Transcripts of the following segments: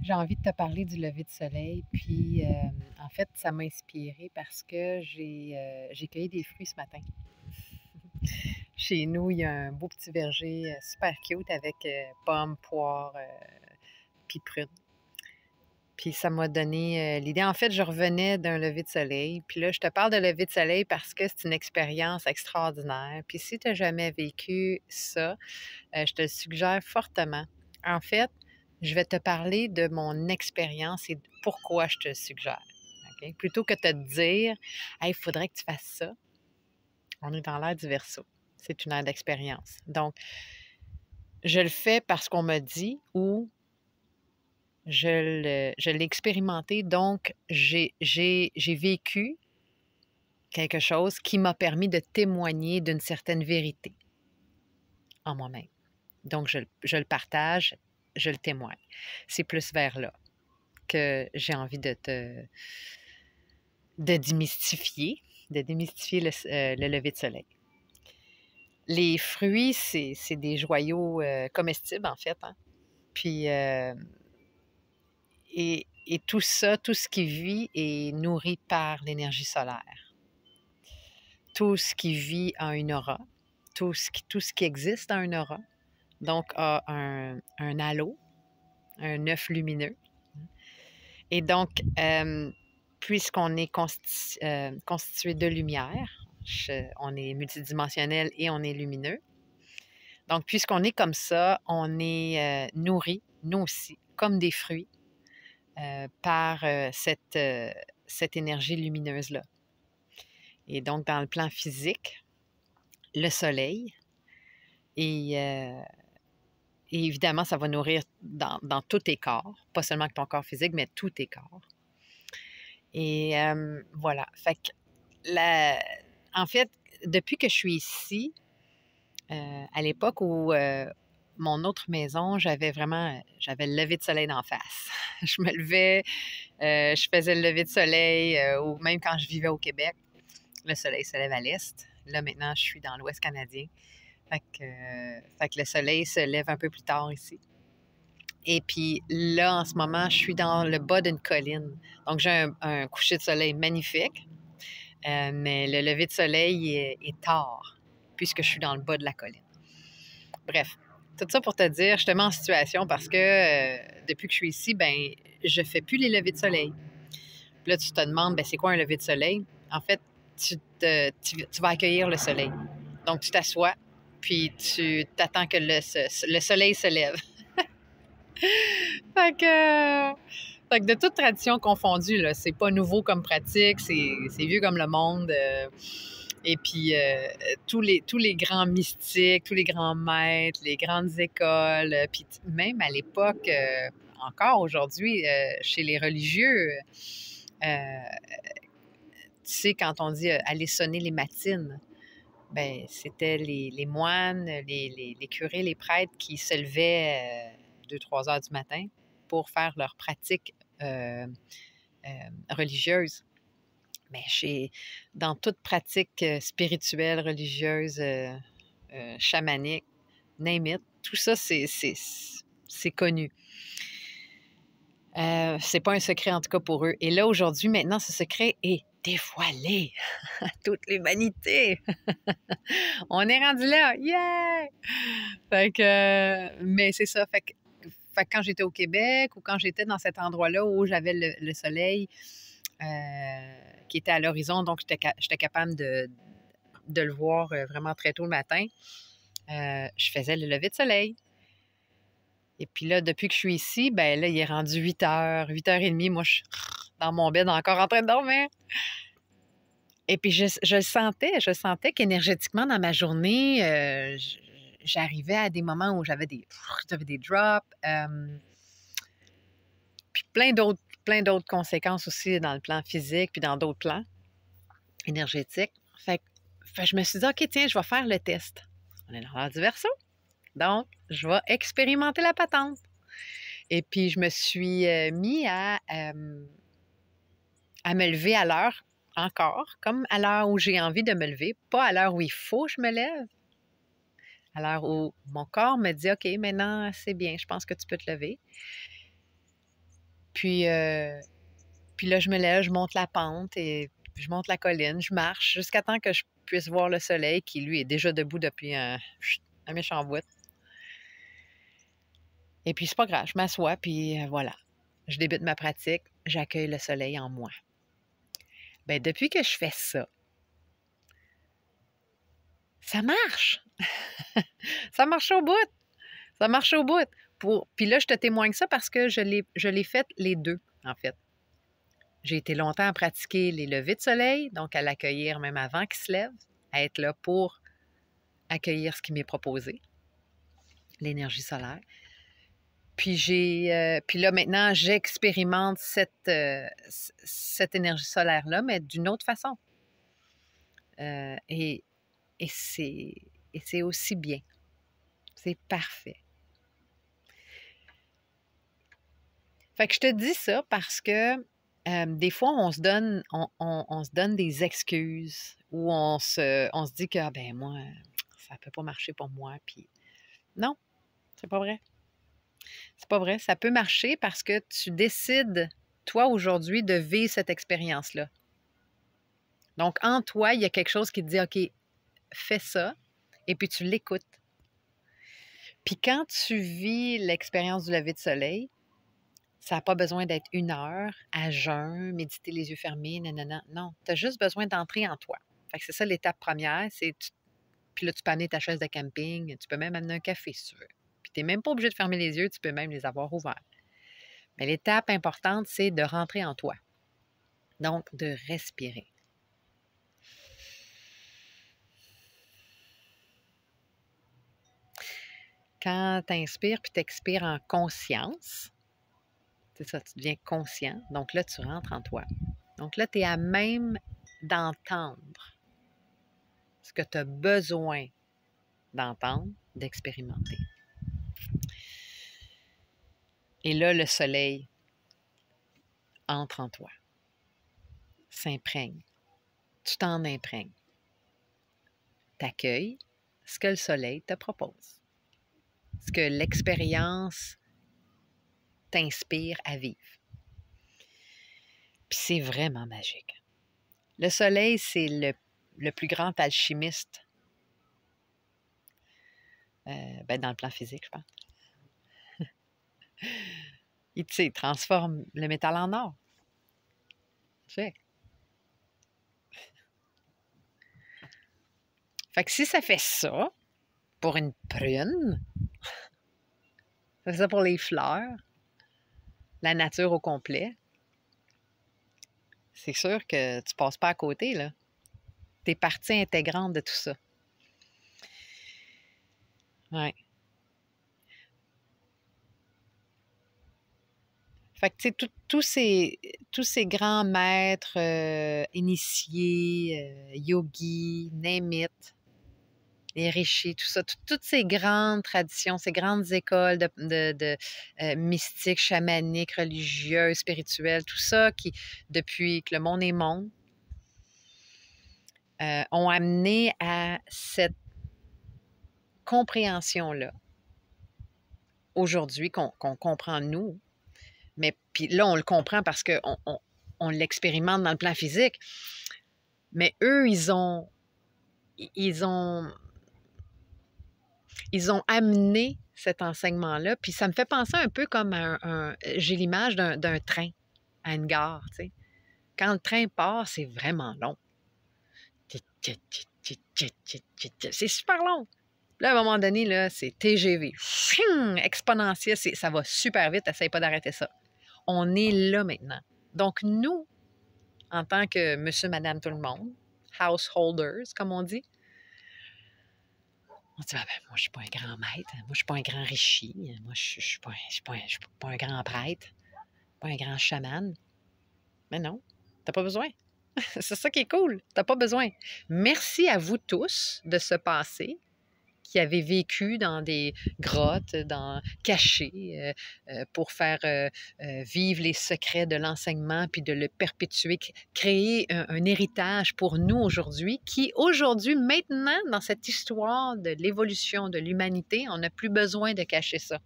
J'ai envie de te parler du lever de soleil, puis en fait, ça m'a inspirée parce que j'ai cueilli des fruits ce matin. Chez nous, il y a un beau petit verger super cute avec pommes, poires, puis prunes. Puis ça m'a donné l'idée. En fait, je revenais d'un lever de soleil. Puis là, je te parle de lever de soleil parce que c'est une expérience extraordinaire. Puis si tu n'as jamais vécu ça, je te le suggère fortement. En fait, je vais te parler de mon expérience et de pourquoi je te le suggère. OK? Plutôt que de te dire, hey, il faudrait que tu fasses ça, on est dans l'ère du verso. C'est une ère d'expérience. Donc, je le fais parce qu'on m'a dit ou je l'ai expérimenté. Donc, j'ai vécu quelque chose qui m'a permis de témoigner d'une certaine vérité en moi-même. Donc, je le partage, je le témoigne. C'est plus vers là que j'ai envie de démystifier le lever de soleil. Les fruits, c'est des joyaux comestibles, en fait. Hein? Puis, et tout ça, tout ce qui vit est nourri par l'énergie solaire. Tout ce qui vit a une aura. Tout ce qui existe a une aura. Donc, a un halo, un œuf lumineux. Et donc, puisqu'on est constitué de lumière, on est multidimensionnel et on est lumineux. Donc, puisqu'on est comme ça, on est nourri, nous aussi, comme des fruits, par cette énergie lumineuse-là. Et donc, dans le plan physique, le soleil, et, euh, et évidemment, ça va nourrir dans tous tes corps, pas seulement que ton corps physique, mais tous tes corps. Et voilà. Fait que en fait, depuis que je suis ici, à l'époque où mon autre maison, j'avais le lever de soleil d'en face. Je me levais, je faisais le lever de soleil, ou même quand je vivais au Québec, le soleil se lève à l'est. Là, maintenant, je suis dans l'Ouest canadien. Fait que le soleil se lève un peu plus tard ici. Et puis là, en ce moment, je suis dans le bas d'une colline. Donc, j'ai un coucher de soleil magnifique, mais le lever de soleil est tard, puisque je suis dans le bas de la colline. Bref, tout ça pour te dire, je te mets en situation parce que depuis que je suis ici, ben, je fais plus les levées de soleil. Puis là, tu te demandes, ben, c'est quoi un lever de soleil? En fait, tu vas accueillir le soleil. Donc, tu t'assois, puis tu t'attends que le soleil se lève. Fait que, fait que de toute tradition confondue, là, c'est pas nouveau comme pratique, c'est vieux comme le monde. Et puis, tous les grands mystiques, tous les grands maîtres, les grandes écoles, puis même à l'époque, encore aujourd'hui, chez les religieux, tu sais, quand on dit aller sonner les matines, ben c'était les moines, les curés, les prêtres qui se levaient 2-3 heures du matin pour faire leur pratique religieuse. Mais dans toute pratique spirituelle, religieuse, chamanique, name it, tout ça, c'est connu. C'est pas un secret, en tout cas, pour eux. Et là, aujourd'hui, maintenant, ce secret est dévoilé à toute l'humanité. On est rendu là! Yeah! Fait que, mais c'est ça. Fait que quand j'étais au Québec ou quand j'étais dans cet endroit-là où j'avais le soleil qui était à l'horizon, donc j'étais capable de le voir vraiment très tôt le matin, je faisais le lever de soleil. Et puis là, depuis que je suis ici, ben là, il est rendu 8 heures, 8h30. Moi, je suis dans mon bed encore en train de dormir. Et puis, je sentais qu'énergétiquement, dans ma journée, j'arrivais à des moments où j'avais des drops, puis plein d'autres conséquences aussi dans le plan physique, puis dans d'autres plans énergétiques. Fait que je me suis dit, OK, tiens, je vais faire le test. On est dans l'heure du verso. Donc, je vais expérimenter la patente. Et puis, je me suis mis à me lever à l'heure encore, comme à l'heure où j'ai envie de me lever, pas à l'heure où il faut que je me lève, à l'heure où mon corps me dit, OK, maintenant, c'est bien, je pense que tu peux te lever. Puis, puis là, je me lève, je monte la pente et je monte la colline, je marche jusqu'à temps que je puisse voir le soleil qui, lui, est déjà debout depuis un méchant bout. Et puis, c'est pas grave, je m'assois, puis voilà. Je débute ma pratique, j'accueille le soleil en moi. Bien, depuis que je fais ça, ça marche! Ça marche au bout! Ça marche au bout! Puis là, je te témoigne ça parce que je l'ai fait les deux, en fait. J'ai été longtemps à pratiquer les levées de soleil, donc à l'accueillir même avant qu'il se lève, à être là pour accueillir ce qui m'est proposé, l'énergie solaire. Puis puis là, maintenant, j'expérimente cette énergie solaire-là, mais d'une autre façon. Et c'est aussi bien. C'est parfait. Fait que je te dis ça parce que des fois, on se donne des excuses ou on se dit que ah, ben moi, ça peut pas marcher pour moi. Puis non, c'est pas vrai. C'est pas vrai. Ça peut marcher parce que tu décides, toi, aujourd'hui, de vivre cette expérience-là. Donc, en toi, il y a quelque chose qui te dit OK, fais ça, et puis tu l'écoutes. Puis quand tu vis l'expérience du lever de soleil, ça n'a pas besoin d'être 1 heure à jeun, méditer les yeux fermés, nanana. Non, tu as juste besoin d'entrer en toi. Fait que c'est ça l'étape première, puis là, tu peux amener ta chaise de camping, tu peux même amener un café si tu veux. Puis tu n'es même pas obligé de fermer les yeux, tu peux même les avoir ouverts. Mais l'étape importante, c'est de rentrer en toi. Donc, de respirer. Quand tu inspires puis tu expires en conscience, c'est ça, tu deviens conscient. Donc là, tu rentres en toi. Donc là, tu es à même d'entendre ce que tu as besoin d'entendre, d'expérimenter. Et là, le soleil entre en toi, s'imprègne. Tu t'en imprègnes. T'accueilles ce que le soleil te propose, ce que l'expérience t'inspire à vivre. Puis c'est vraiment magique. Le soleil, c'est le plus grand alchimiste dans le plan physique, je pense. Il transforme le métal en or. Tu sais. Fait que si ça fait ça pour une prune, ça fait ça pour les fleurs, la nature au complet, c'est sûr que tu passes pas à côté, là. T'es partie intégrante de tout ça. Ouais. Fait que, tu sais, tous ces grands maîtres initiés, yogis, name it, les rishis, tout ça, toutes ces grandes traditions, ces grandes écoles de mystiques, chamaniques, religieuses, spirituelles, tout ça qui, depuis que le monde est monde, ont amené à cette compréhension-là, aujourd'hui, qu'on comprend nous. Mais puis là, on le comprend parce qu'on on l'expérimente dans le plan physique. Mais eux, ils ont amené cet enseignement-là. Puis ça me fait penser un peu comme j'ai l'image d'un train à une gare, tu sais. Quand le train part, c'est vraiment long. C'est super long. Là, à un moment donné, là, c'est TGV. Exponentiel, ça va super vite. Essaye pas d'arrêter ça. On est là maintenant. Donc, nous, en tant que monsieur, madame, tout le monde, householders, comme on dit, on dit, ah ben, moi, je suis pas un grand maître, moi, je suis pas un grand rishi, moi, je suis pas un grand prêtre, pas un grand chaman. Mais non, t'as pas besoin. C'est ça qui est cool, t'as pas besoin. Merci à vous tous de ce passé qui avez vécu dans des grottes, cachés, pour faire vivre les secrets de l'enseignement puis de le perpétuer, créer un héritage pour nous aujourd'hui, qui aujourd'hui, maintenant, dans cette histoire de l'évolution de l'humanité, on n'a plus besoin de cacher ça.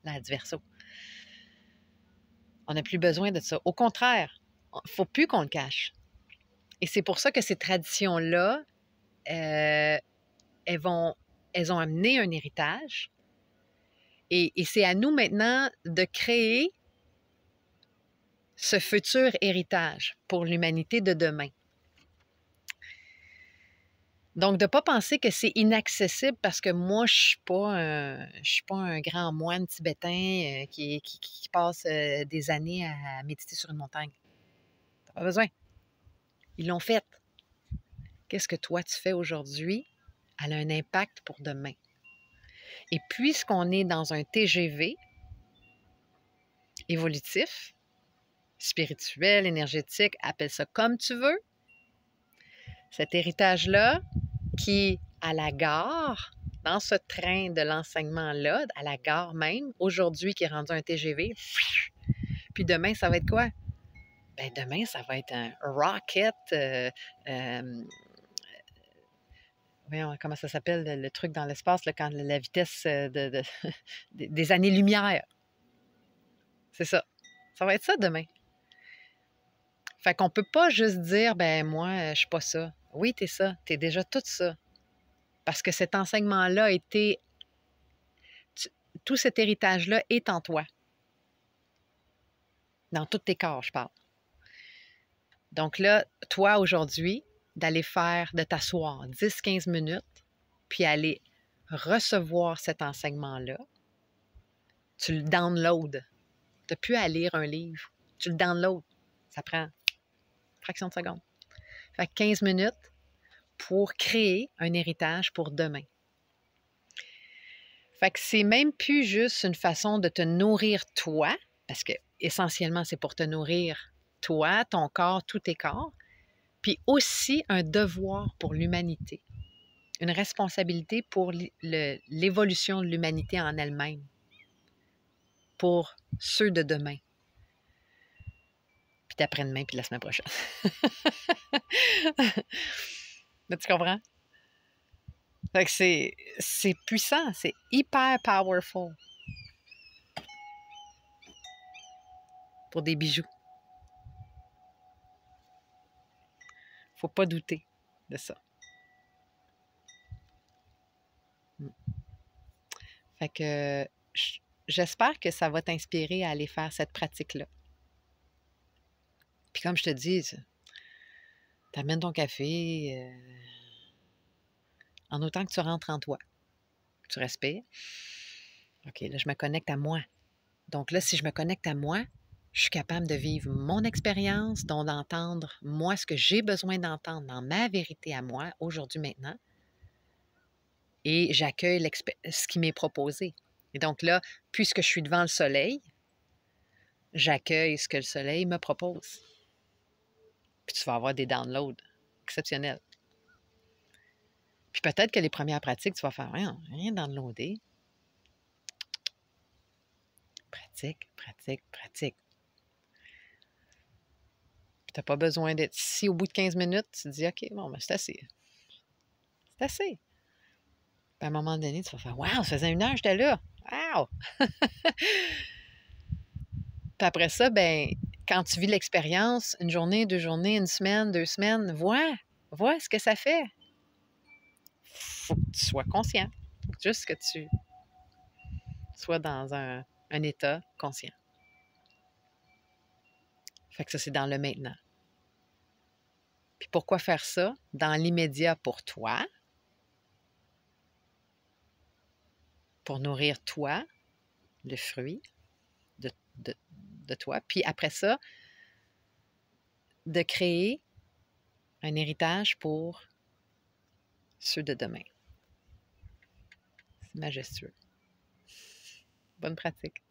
Là, adverso. On n'a plus besoin de ça. Au contraire, il ne faut plus qu'on le cache. Et c'est pour ça que ces traditions-là, elles ont amené un héritage. Et c'est à nous maintenant de créer ce futur héritage pour l'humanité de demain. Donc, de ne pas penser que c'est inaccessible parce que moi, je ne suis pas un grand moine tibétain qui passe des années à méditer sur une montagne. Tu n'as pas besoin. Ils l'ont fait. Qu'est-ce que toi, tu fais aujourd'hui? Elle a un impact pour demain. Et puisqu'on est dans un TGV évolutif, spirituel, énergétique, appelle ça comme tu veux, cet héritage-là qui, à la gare, dans ce train de l'enseignement-là, à la gare même, aujourd'hui qui est rendu un TGV, puis demain, ça va être quoi? Ben demain, ça va être un rocket, voyons, comment ça s'appelle, le truc dans l'espace, là, quand la vitesse des années-lumière. C'est ça. Ça va être ça demain. Fait qu'on peut pas juste dire, ben moi, je suis pas ça. Oui, t'es ça. T'es déjà tout ça. Parce que cet enseignement-là a été... tout cet héritage-là est en toi. Dans tous tes corps, je parle. Donc là, toi, aujourd'hui, de t'asseoir 10-15 minutes, puis aller recevoir cet enseignement-là, tu le downloads. Tu n'as plus à lire un livre. Tu le downloads. Ça prend une fraction de seconde. Fait que 15 minutes pour créer un héritage pour demain. Fait que c'est même plus juste une façon de te nourrir toi, parce que essentiellement, c'est pour te nourrir toi, ton corps, tous tes corps, puis aussi un devoir pour l'humanité, une responsabilité pour l'évolution de l'humanité en elle-même, pour ceux de demain, puis d'après-demain, puis de la semaine prochaine. Mais tu comprends? Fait que c'est puissant, c'est hyper powerful pour des bijoux. Faut pas douter de ça. Fait que j'espère que ça va t'inspirer à aller faire cette pratique-là. Puis comme je te dis, tu amènes ton café en autant que tu rentres en toi. Tu respires. OK, là, je me connecte à moi. Donc là, si je me connecte à moi, je suis capable de vivre mon expérience, donc d'entendre, moi, ce que j'ai besoin d'entendre dans ma vérité à moi, aujourd'hui, maintenant. Et j'accueille ce qui m'est proposé. Et donc là, puisque je suis devant le soleil, j'accueille ce que le soleil me propose. Puis tu vas avoir des downloads exceptionnels. Puis peut-être que les premières pratiques, tu vas faire rien downloader. Pratique, pratique, pratique. Puis tu n'as pas besoin d'être... Si au bout de 15 minutes, tu te dis, OK, bon, ben c'est assez. C'est assez. Puis à un moment donné, tu vas faire, wow, ça faisait 1 heure que j'étais là. Wow! Puis après ça, ben quand tu vis l'expérience, 1 journée, 2 journées, 1 semaine, 2 semaines, vois ce que ça fait. Faut que tu sois conscient. Faut juste que tu sois dans un état conscient. Fait que ça, c'est dans le maintenant. Puis pourquoi faire ça dans l'immédiat pour toi? Pour nourrir toi, le fruit de toi. Puis après ça, de créer un héritage pour ceux de demain. C'est majestueux. Bonne pratique.